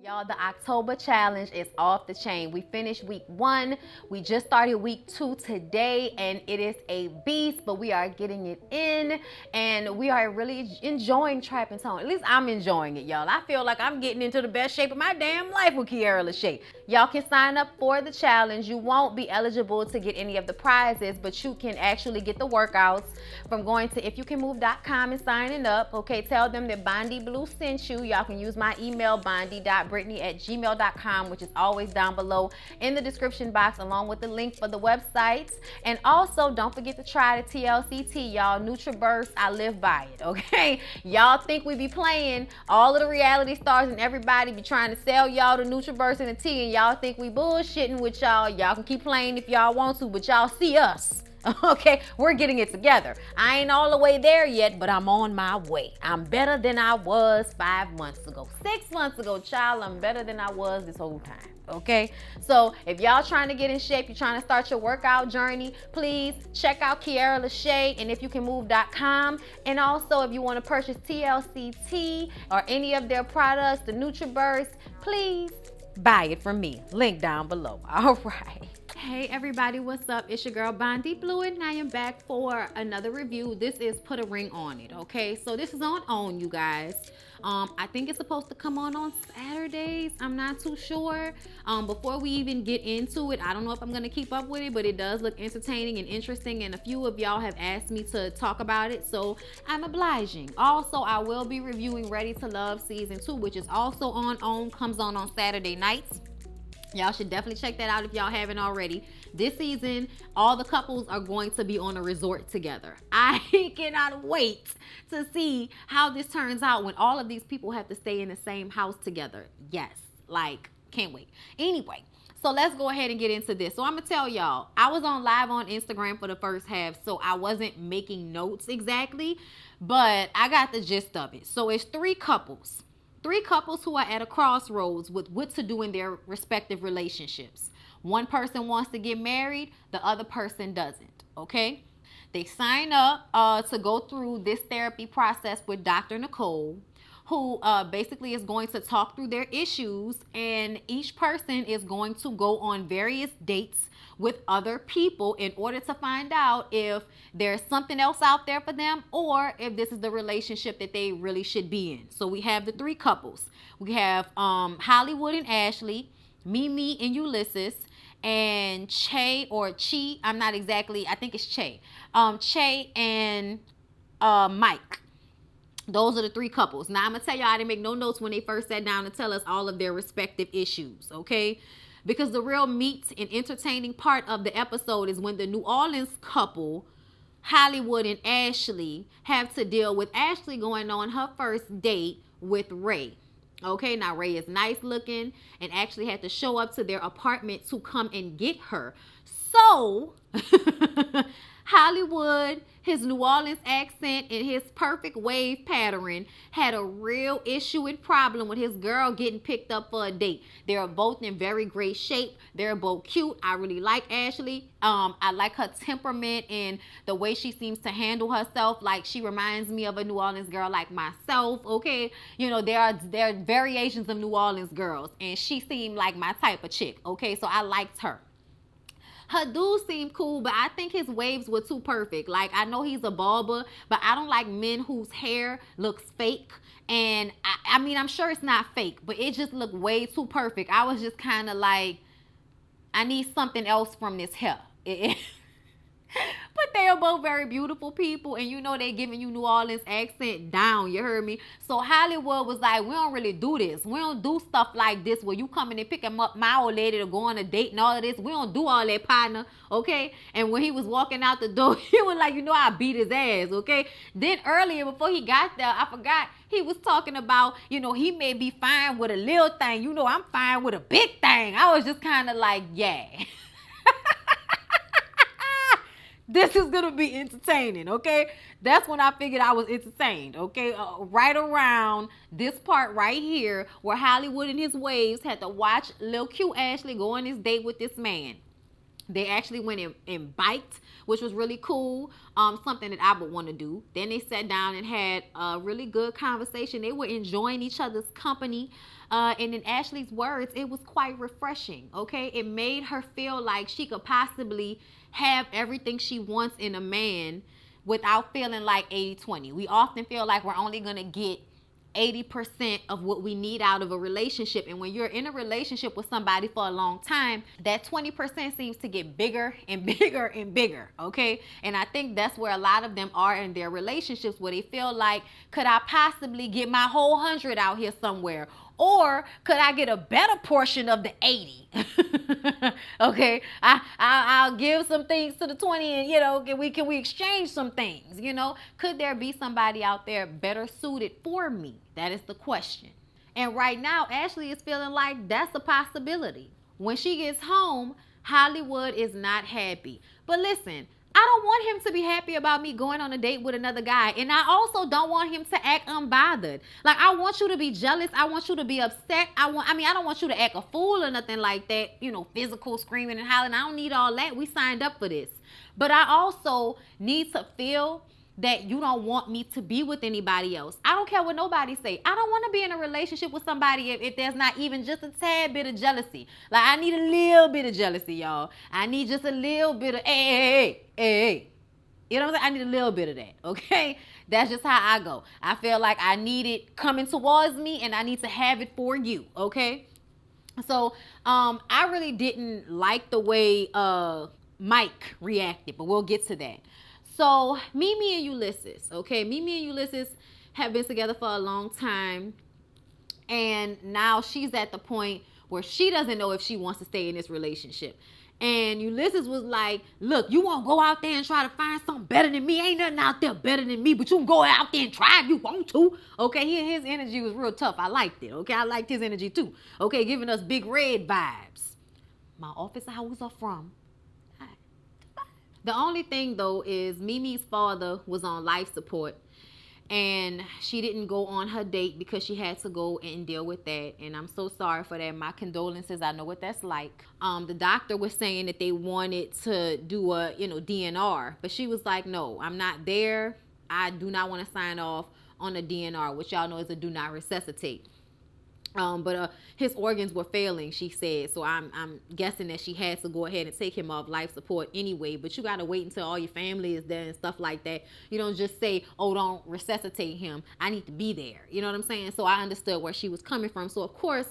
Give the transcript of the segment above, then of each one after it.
Y'all, the October challenge is off the chain. We finished week 1. We just started week 2 today, and it is a beast, but we are getting it in, and we are really enjoying Trap and Tone. At least I'm enjoying it, y'all. I feel like I'm getting into the best shape of my damn life with LASHAE. Y'all can sign up for the challenge. You won't be eligible to get any of the prizes, but you can actually get the workouts from going to ifyoucanmove.com and signing up. Okay, tell them that Bondy Blue sent you. Y'all can use my email, bondy.brittany@gmail.com, which is always down below in the description box, along with the link for the websites. And also, don't forget to try the TLCT, y'all. NutriBurst, I live by it, okay? Y'all think we be playing, all of the reality stars and everybody be trying to sell y'all the NutriBurst and the tea, and y'all think we bullshitting with y'all. Y'all can keep playing if y'all want to, but y'all see us. Okay, we're getting it together. I ain't all the way there yet, but I'm on my way. I'm better than I was 5 months ago. 6 months ago, child, I'm better than I was this whole time. Okay, so if y'all trying to get in shape, you're trying to start your workout journey, please check out LASHAE and ifyoucanmove.com. And also, if you want to purchase TLCT or any of their products, the NutriBurst, please buy it from me. Link down below. All right. Hey everybody, what's up? It's your girl Bondy Blue, and I am back for another review. This is Put a Ring on It, okay? So this is on OWN, you guys. I think it's supposed to come on Saturdays. I'm not too sure. Before we even get into it, I don't know if I'm gonna keep up with it, but it does look entertaining and interesting, and a few of y'all have asked me to talk about it, so I'm obliging. Also, I will be reviewing Ready to Love Season 2, which is also on OWN, comes on Saturday nights. Y'all should definitely check that out if y'all haven't already. This season, all the couples are going to be on a resort together. I cannot wait to see how this turns out when all of these people have to stay in the same house together. Yes, like, can't wait. Anyway, so let's go ahead and get into this. So I'm gonna tell y'all, I was on live on Instagram for the first half, so I wasn't making notes exactly, but I got the gist of it. So it's three couples who are at a crossroads with what to do in their respective relationships. One person wants to get married, the other person doesn't, okay? They sign up to go through this therapy process with Dr. Nicole, who basically is going to talk through their issues, and each person is going to go on various dates with other people in order to find out if there's something else out there for them, or if this is the relationship that they really should be in. So we have the three couples. We have Hollywood and Ashley, Mimi and Ulysses, and Che or Chi. I'm not exactly, I think it's Che. Che and Mike. Those are the three couples. Now, I'm going to tell y'all, I didn't make no notes when they first sat down to tell us all of their respective issues, okay? Because the real meat and entertaining part of the episode is when the New Orleans couple, Hollywood and Ashley, have to deal with Ashley going on her first date with Ray. Okay, now Ray is nice looking and actually had to show up to their apartment to come and get her. So, Hollywood, his New Orleans accent and his perfect wave pattern, had a real issue and problem with his girl getting picked up for a date. They're both in very great shape. They're both cute. I really like Ashley. I like her temperament and the way she seems to handle herself. Like, she reminds me of a New Orleans girl like myself, okay? You know, there are variations of New Orleans girls, and she seemed like my type of chick, okay? So I liked her. Her dude seemed cool, but I think his waves were too perfect. Like, I know he's a barber, but I don't like men whose hair looks fake. And I mean, I'm sure it's not fake, but it just looked way too perfect. I was just kind of like, I need something else from this hair. But they are both very beautiful people, and you know they giving you New Orleans accent down, you heard me? So Hollywood was like, we don't really do this. We don't do stuff like this where you coming and picking up my old lady to go on a date and all of this. We don't do all that, partner, okay? And when he was walking out the door, he was like, you know, I beat his ass, okay? Then earlier, before he got there, I forgot, he was talking about, you know, he may be fine with a little thing. You know, I'm fine with a big thing. I was just kind of like, yeah. This is going to be entertaining, okay? That's when I figured I was entertained, okay? Right around this part right here where Hollywood and his waves had to watch Lil Q Ashley go on this date with this man. They actually went and biked, which was really cool. Something that I would want to do. Then they sat down and had a really good conversation. They were enjoying each other's company. And in Ashley's words, it was quite refreshing, okay? It made her feel like she could possibly have everything she wants in a man without feeling like 80-20. We often feel like we're only going to get 80% of what we need out of a relationship. And when you're in a relationship with somebody for a long time, that 20% seems to get bigger and bigger and bigger, okay? And I think that's where a lot of them are in their relationships, where they feel like, could I possibly get my whole 100 out here somewhere? Or could I get a better portion of the 80? Okay, I'll give some things to the 20, and, you know, can we exchange some things? You know, could there be somebody out there better suited for me? That is the question. And right now, Ashley is feeling like that's a possibility. When she gets home, Hollywood is not happy. But listen, I don't want him to be happy about me going on a date with another guy. And I also don't want him to act unbothered. Like, I want you to be jealous. I want you to be upset. I don't want you to act a fool or nothing like that. You know, physical, screaming and hollering. I don't need all that. We signed up for this. But I also need to feel that you don't want me to be with anybody else. I don't care what nobody say. I don't want to be in a relationship with somebody if there's not even just a tad bit of jealousy. Like, I need a little bit of jealousy, y'all. I need just a little bit of, hey. You know what I'm saying? I need a little bit of that, okay? That's just how I go. I feel like I need it coming towards me, and I need to have it for you, okay? So, I really didn't like the way Mike reacted, but we'll get to that. So Mimi and Ulysses, okay? Mimi and Ulysses have been together for a long time. And now she's at the point where she doesn't know if she wants to stay in this relationship. And Ulysses was like, look, you won't go out there and try to find something better than me. Ain't nothing out there better than me, but you can go out there and try if you want to. Okay, his energy was real tough. I liked it, okay? I liked his energy too. Okay, giving us Big Red vibes. My office hours are from. The only thing, though, is Mimi's father was on life support, and she didn't go on her date because she had to go and deal with that. And I'm so sorry for that. My condolences. I know what that's like. The doctor was saying that they wanted to do a, DNR, but she was like, no, I'm not there. I do not want to sign off on a DNR, which y'all know is a do not resuscitate. But his organs were failing, she said. So I'm guessing that she had to go ahead and take him off life support anyway. But you got to wait until all your family is there and stuff like that. You don't just say, oh, don't resuscitate him. I need to be there. You know what I'm saying? So I understood where she was coming from. So, of course,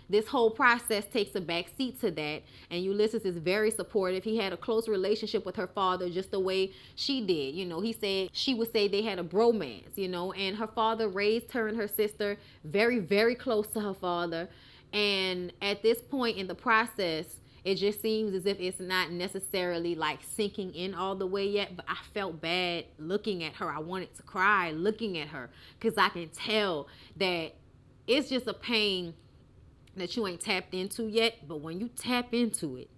this whole process takes a back seat to that. And Ulysses is very supportive. He had a close relationship with her father just the way she did. He said she would say they had a bromance, and her father raised her and her sister very, very close to her father. And at this point in the process, it just seems as if it's not necessarily like sinking in all the way yet. But I felt bad looking at her. I wanted to cry looking at her because I can tell that it's just a pain that you ain't tapped into yet. But when you tap into it,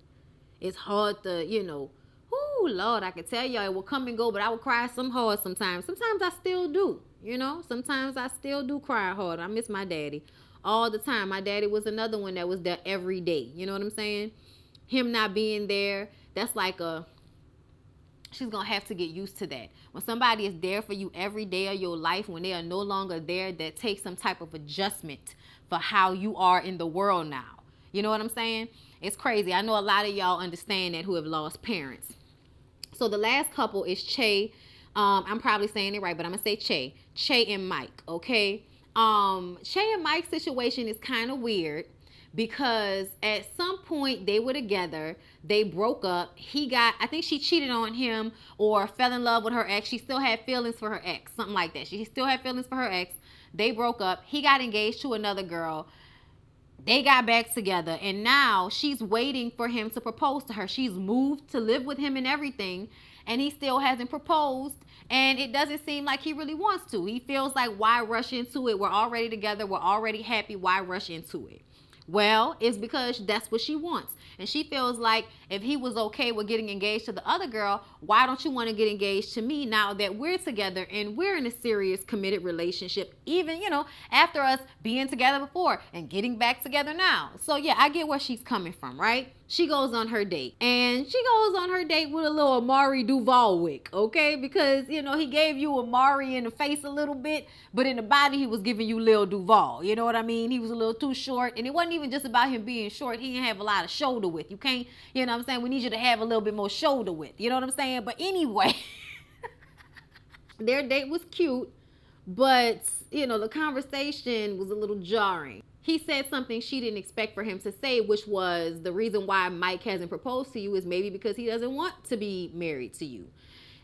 it's hard to, whoo, Lord, I can tell y'all it will come and go, but I will cry some hard sometimes. Sometimes I still do, sometimes I still do cry hard. I miss my daddy all the time. My daddy was another one that was there every day. You know what I'm saying? Him not being there, that's like she's going to have to get used to that. When somebody is there for you every day of your life, when they are no longer there, that takes some type of adjustment for how you are in the world now. You know what I'm saying? It's crazy. I know a lot of y'all understand that who have lost parents. So the last couple is Che. I'm probably saying it right, but I'm going to say Che. Che and Mike, okay? Che and Mike's situation is kind of weird because at some point they were together. They broke up. I think she cheated on him or fell in love with her ex. She still had feelings for her ex, something like that. She still had feelings for her ex. They broke up. He got engaged to another girl. They got back together. And now she's waiting for him to propose to her. She's moved to live with him and everything. And he still hasn't proposed. And it doesn't seem like he really wants to. He feels like, why rush into it? We're already together. We're already happy. Why rush into it? Well, it's because that's what she wants. And she feels like if he was okay with getting engaged to the other girl, why don't you want to get engaged to me now that we're together and we're in a serious committed relationship, even, you know, after us being together before and getting back together now. So yeah, I get where she's coming from, right? She goes on her date, and she goes on her date with a little Amari Duval wig, okay? Because, you know, he gave you Amari in the face a little bit, but in the body, he was giving you Lil Duval. You know what I mean? He was a little too short, and it wasn't even just about him being short. He didn't have a lot of shoulder width. You can't, you know what I'm saying? We need you to have a little bit more shoulder width. You know what I'm saying? But anyway, their date was cute, but, you know, the conversation was a little jarring. He said something she didn't expect for him to say, which was the reason why Mike hasn't proposed to you is maybe because he doesn't want to be married to you.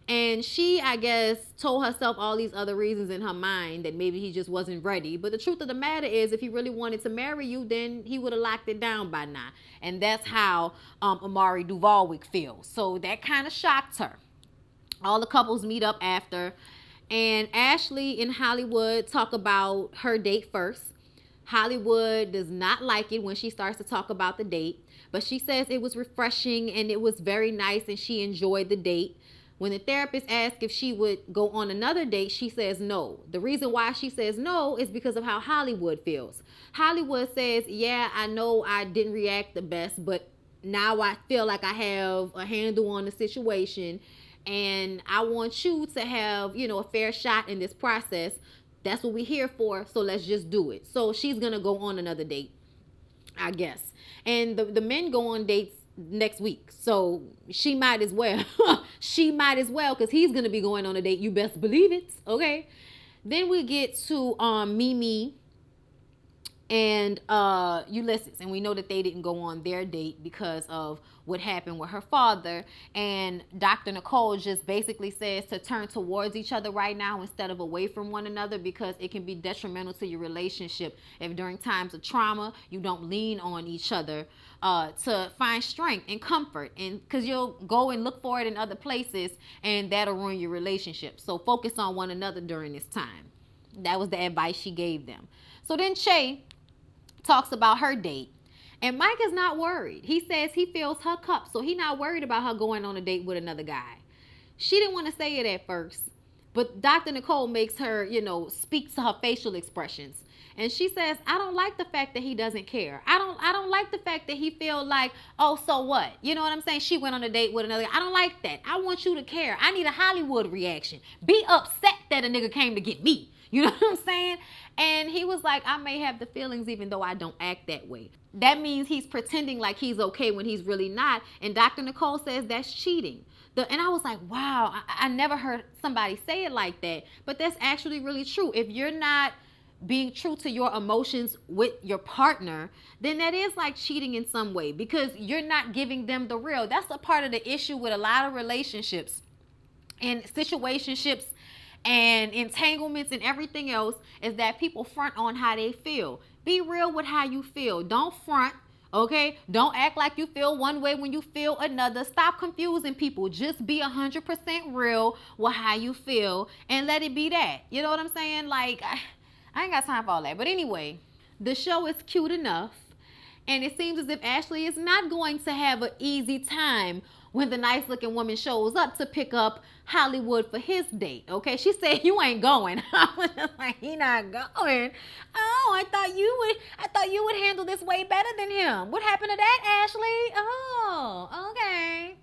And she, I guess, told herself all these other reasons in her mind that maybe he just wasn't ready. But the truth of the matter is, if he really wanted to marry you, then he would have locked it down by now. And that's how Amari Duvalwick feels. So that kind of shocked her. All the couples meet up after. And Ashley in Hollywood talk about her date first. Hollywood does not like it when she starts to talk about the date, but she says it was refreshing and it was very nice and she enjoyed the date. When the therapist asks if she would go on another date, she says no. The reason why she says no is because of how Hollywood feels. Hollywood says, yeah, I know I didn't react the best, but now I feel like I have a handle on the situation and I want you to have, you know, a fair shot in this process. That's what we're here for, so let's just do it. So she's going to go on another date, I guess. And the men go on dates next week, so she might as well. She might as well, because he's going to be going on a date. You best believe it, okay? Then we get to Mimi and Ulysses, and we know that they didn't go on their date because of what happened with her father. And Dr. Nicole just basically says to turn towards each other right now instead of away from one another, because it can be detrimental to your relationship if during times of trauma you don't lean on each other to find strength and comfort, and because you'll go and look for it in other places and that'll ruin your relationship. So focus on one another during this time. That was the advice she gave them. So then Che talks about her date, and Mike is not worried. He says he fills her cup, so he's not worried about her going on a date with another guy. She didn't want to say it at first, but Dr. Nicole makes her, you know, speak to her facial expressions. And she says, I don't like the fact that he doesn't care. I don't like the fact that he feel like, oh, so what? You know what I'm saying? She went on a date with another guy. I don't like that. I want you to care. I need a Hollywood reaction. Be upset that a nigga came to get me. You know what I'm saying? And he was like, I may have the feelings even though I don't act that way. That means he's pretending like he's okay when he's really not. And Dr. Nicole says that's cheating. And I was like, wow, I never heard somebody say it like that. But that's actually really true. If you're not being true to your emotions with your partner, then that is like cheating in some way, because you're not giving them the real. That's a part of the issue with a lot of relationships and situationships and entanglements and everything else, is that people front on how they feel. Be real with how you feel. Don't front, okay? Don't act like you feel one way when you feel another. Stop confusing people. Just be 100% real with how you feel and let it be that. You know what I'm saying? Like, I ain't got time for all that. But anyway, the show is cute enough, and it seems as if Ashley is not going to have an easy time when the nice looking woman shows up to pick up Hollywood for his date. Okay, she said, you ain't going. I was just like, he not going. Oh, I thought you would handle this way better than him. What happened to that, Ashley? Oh, okay.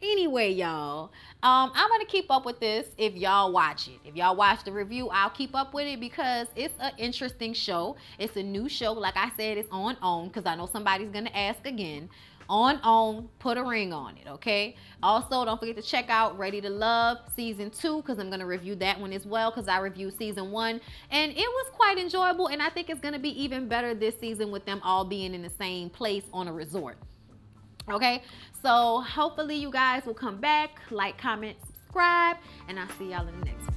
Anyway, y'all, I'm gonna keep up with this if y'all watch it. If y'all watch the review, I'll keep up with it because it's an interesting show. It's a new show. Like I said, it's on, because I know somebody's gonna ask again. On, put a ring on it, okay? Also, don't forget to check out Ready to Love season 2, because I'm going to review that one as well, because I reviewed season 1 and it was quite enjoyable, and I think it's going to be even better this season with them all being in the same place on a resort. Okay, so hopefully you guys will come back, like, comment, subscribe, and I'll see y'all in the next one.